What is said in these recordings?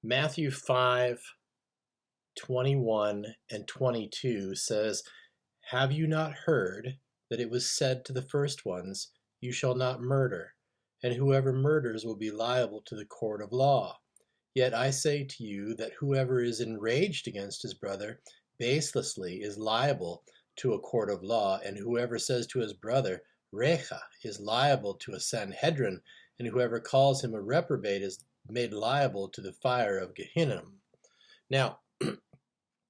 Matthew 5:21 and 22 says, "Have you not heard that it was said to the first ones, 'You shall not murder,' and whoever murders will be liable to the court of law? Yet I say to you that whoever is enraged against his brother baselessly is liable to a court of law, and whoever says to his brother, 'Recha,' is liable to a Sanhedrin, and whoever calls him a reprobate is made liable to the fire of Gehenna." Now,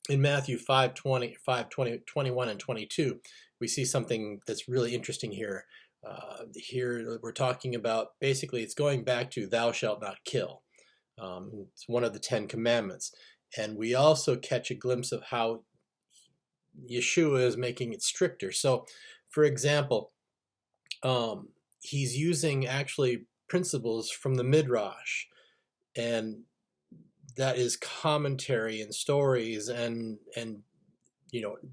in Matthew 21 and 22, we see something that's really interesting here. Here we're talking about, basically, it's going back to thou shalt not kill. It's one of the 10 commandments. And we also catch a glimpse of how Yeshua is making it stricter. So, for example, he's using actually principles from the Midrash, and that is commentary and stories and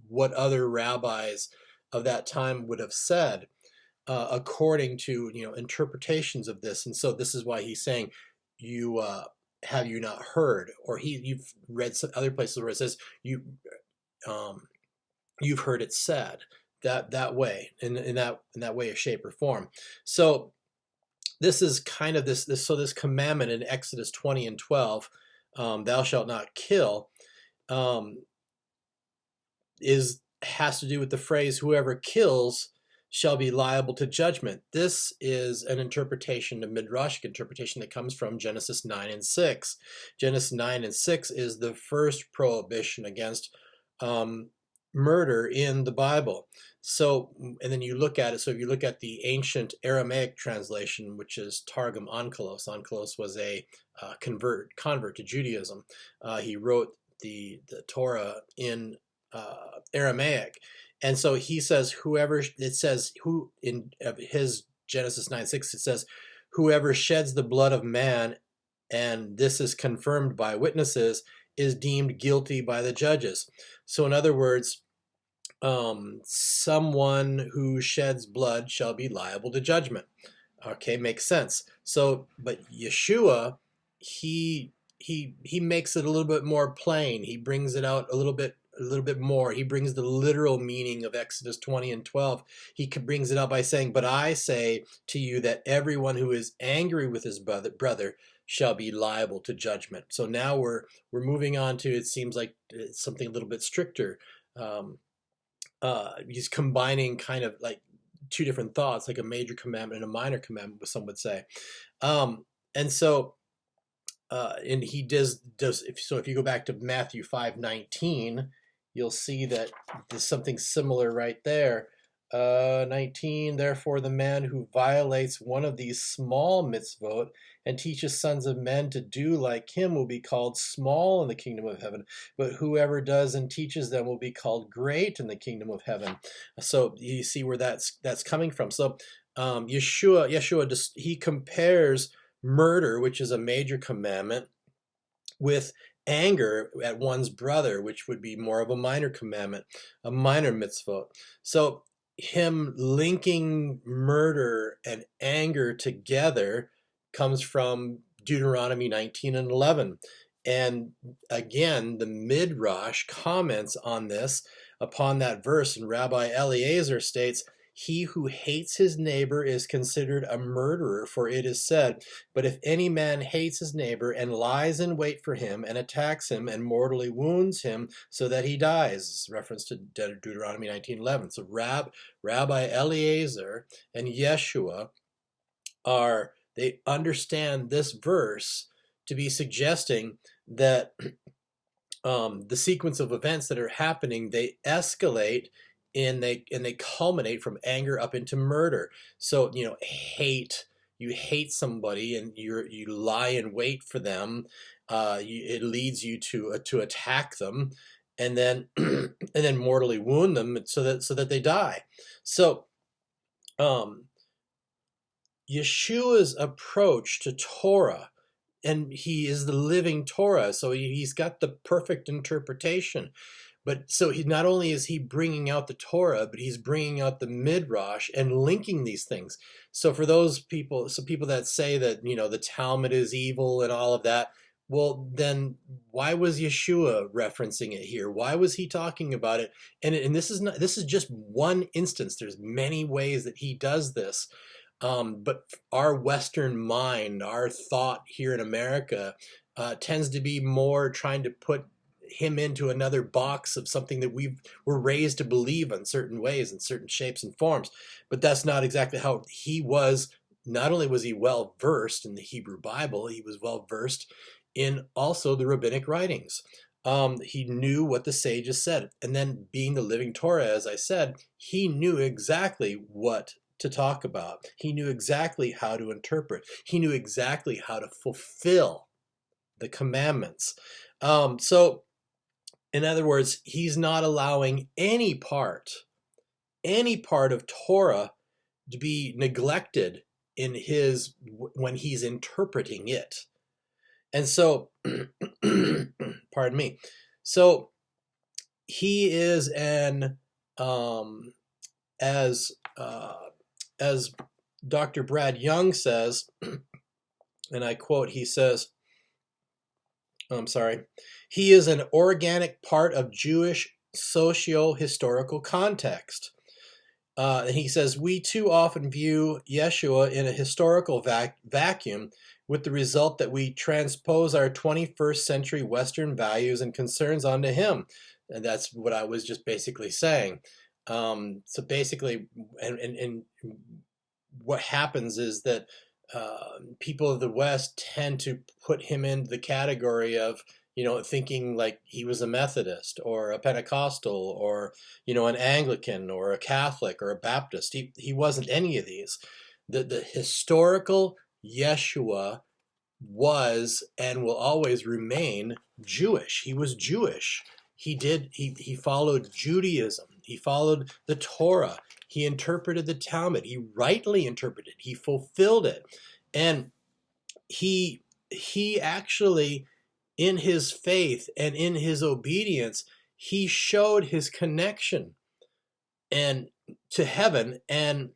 what other rabbis of that time would have said according to interpretations of this. And so this is why he's saying, you have you not heard, or you've read some other places where it says you've heard it said that way, in that way, or shape or form. So this is kind of this commandment in Exodus 20 and 12, thou shalt not kill, has to do with the phrase, whoever kills shall be liable to judgment. This is an interpretation, a midrashic interpretation, that comes from Genesis 9 and 6. Genesis 9 and 6 is the first prohibition against murder in the Bible. So, and then you look at it, so if you look at the ancient Aramaic translation, which is Targum Onkelos. Onkelos was a convert to Judaism. He wrote the Torah in Aramaic. And so he says, in his Genesis 9:6, it says, whoever sheds the blood of man, and this is confirmed by witnesses, is deemed guilty by the judges. So in other words, someone who sheds blood shall be liable to judgment. Okay, makes sense. So, but Yeshua, he makes it a little bit more plain. He brings it out a little bit more. He brings the literal meaning of Exodus 20 and 12. He brings it out by saying, but I say to you that everyone who is angry with his brother shall be liable to judgment. So now we're moving on to, it seems like it's something a little bit stricter. He's combining kind of like two different thoughts, like a major commandment and a minor commandment, some would say. And so he does. So if you go back to Matthew 5:19, you'll see that there's something similar right there. 19, therefore the man who violates one of these small mitzvot and teaches sons of men to do like him will be called small in the kingdom of heaven, but whoever does and teaches them will be called great in the kingdom of heaven. So you see where that's coming from. So Yeshua he compares murder, which is a major commandment, with anger at one's brother, which would be more of a minor commandment, a minor mitzvah. So him linking murder and anger together comes from Deuteronomy 19 and 11. And again, the Midrash comments on this, upon that verse, and Rabbi Eliezer states, he who hates his neighbor is considered a murderer, for it is said, but if any man hates his neighbor and lies in wait for him and attacks him and mortally wounds him so that he dies. This is reference to Deuteronomy 19:11. So Rabbi Eliezer and Yeshua they understand this verse to be suggesting that the sequence of events that are happening, they escalate and they culminate from anger up into murder. So you hate somebody and you lie in wait for them. It leads you to attack them, and then and then mortally wound them so that they die. So Yeshua's approach to Torah, and he is the living Torah, so he's got the perfect interpretation. But so not only is he bringing out the Torah, but he's bringing out the Midrash and linking these things. So for those people, people that say that, the Talmud is evil and all of that, Well, then why was Yeshua referencing it here? Why was he talking about it? And this is just one instance. There's many ways that he does this. But our Western mind, our thought here in America, tends to be more trying to put him into another box of something that were raised to believe in certain ways, in certain shapes and forms. But that's not exactly how he was. Not only was he well versed in the Hebrew Bible, he was well versed in also the rabbinic writings. He knew what the sages said. And then being the living Torah, as I said, he knew exactly what to talk about. He knew exactly how to interpret. He knew exactly how to fulfill the commandments. So, in other words, he's not allowing any part of Torah to be neglected in his when he's interpreting it. And so, pardon me. So he is as Dr. Brad Young says, and I quote, he says, he is an organic part of Jewish socio-historical context. And he says, we too often view Yeshua in a historical vacuum, with the result that we transpose our 21st century Western values and concerns onto him. And that's what I was just basically saying. So basically, and what happens is that people of the West tend to put him into the category of, thinking like he was a Methodist or a Pentecostal or, an Anglican or a Catholic or a Baptist. He wasn't any of these. The historical Yeshua was and will always remain Jewish. He was Jewish. He followed Judaism. He followed the Torah. He interpreted the Talmud. He rightly interpreted. He fulfilled it. And he actually, in his faith and in his obedience, he showed his connection and to heaven, and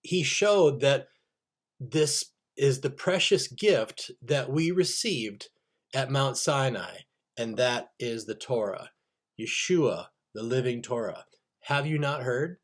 he showed that this is the precious gift that we received at Mount Sinai, and that is the Torah, Yeshua, the living Torah. Have you not heard?